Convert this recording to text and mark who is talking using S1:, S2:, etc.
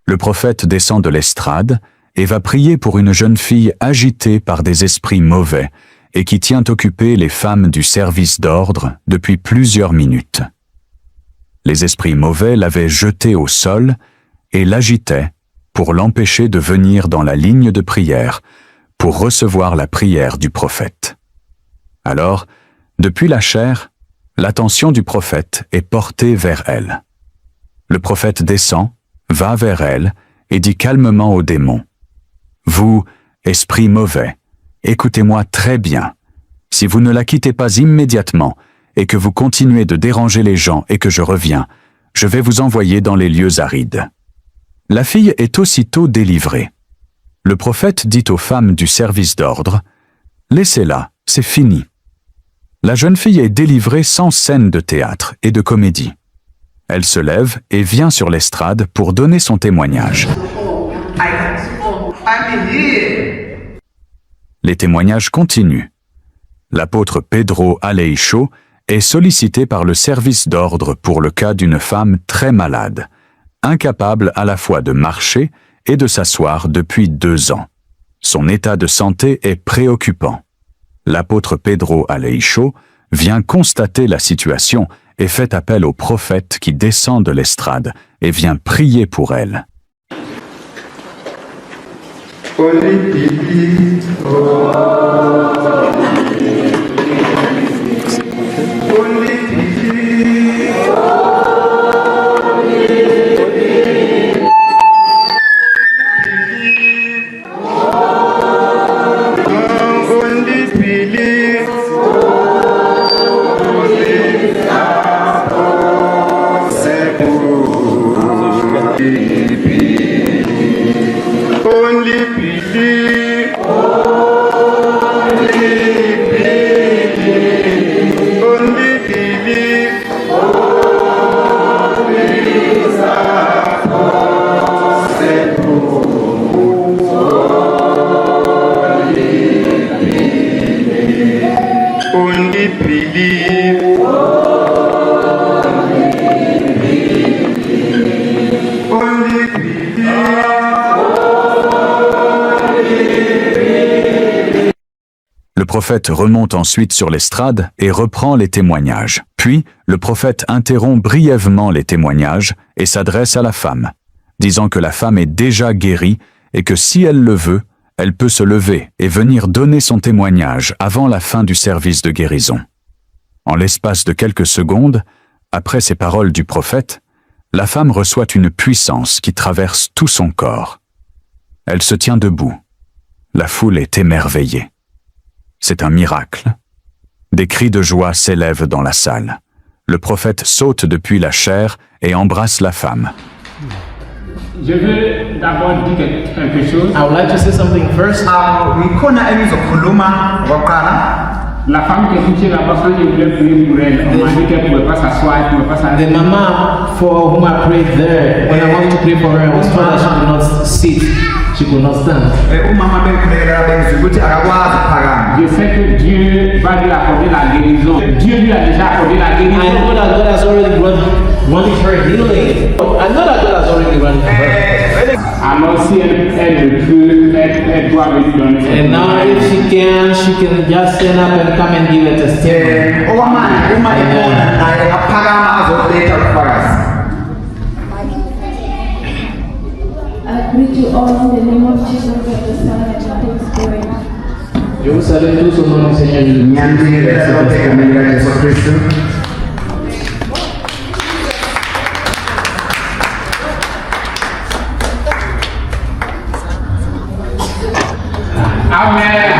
S1: Le prophète descend de l'estrade et va prier pour une jeune fille agitée par des esprits mauvais et qui tient occupées les femmes du service d'ordre depuis plusieurs minutes. Les esprits mauvais l'avaient jetée au sol et l'agitaient pour l'empêcher de venir dans la ligne de prière pour recevoir la prière du prophète. Alors, depuis la chair, l'attention du prophète est portée vers elle. Le prophète descend, va vers elle et dit calmement au démon, « Vous, esprit mauvais, écoutez-moi très bien. Si vous ne la quittez pas immédiatement et que vous continuez de déranger les gens et que je reviens, je vais vous envoyer dans les lieux arides. » La fille est aussitôt délivrée. Le prophète dit aux femmes du service d'ordre, « Laissez-la, c'est fini. » La jeune fille est délivrée sans scène de théâtre et de comédie. Elle se lève et vient sur l'estrade pour donner son témoignage. Les témoignages continuent. L'apôtre Pedro Aleixo est sollicité par le service d'ordre pour le cas d'une femme très malade, incapable à la fois de marcher et de s'asseoir depuis 2 ans. Son état de santé est préoccupant. L'apôtre Pedro Aleixo vient constater la situation et fait appel au prophète qui descend de l'estrade et vient prier pour elle. Le prophète remonte ensuite sur l'estrade et reprend les témoignages. Puis, le prophète interrompt brièvement les témoignages et s'adresse à la femme, disant que la femme est déjà guérie et que si elle le veut, elle peut se lever et venir donner son témoignage avant la fin du service de guérison. En l'espace de quelques secondes, après ces paroles du prophète, la femme reçoit une puissance qui traverse tout son corps. Elle se tient debout. La foule est émerveillée. C'est un miracle. Des cris de joie s'élèvent dans la salle. Le prophète saute depuis la chair et embrasse la femme.
S2: Je veux d'abord dire quelque chose.
S3: I would like to say something first.
S2: La femme qui est couchée là-bas, quand je voulais prier pour elle, on m'a dit qu'elle ne pouvait pas s'asseoir, elle ne pouvait pas s'arrêter.
S3: The mama for whom I prayed there, when I wanted to pray for her, I was told that she could not sit, she could not stand.
S2: Je sais que Dieu va lui accorder la guérison. Dieu lui a déjà accordé la guérison.
S3: I know that God has already granted her healing. I know that God has already granted her.
S2: Alors si elle peut, elle doit lui donner.
S3: And now if she can just stand up and come and give a testimony.
S4: I greet you all in the name of Jesus and the Son and the Holy Spirit.
S3: Je vous salue tous au nom du Seigneur Jésus.
S2: Amen.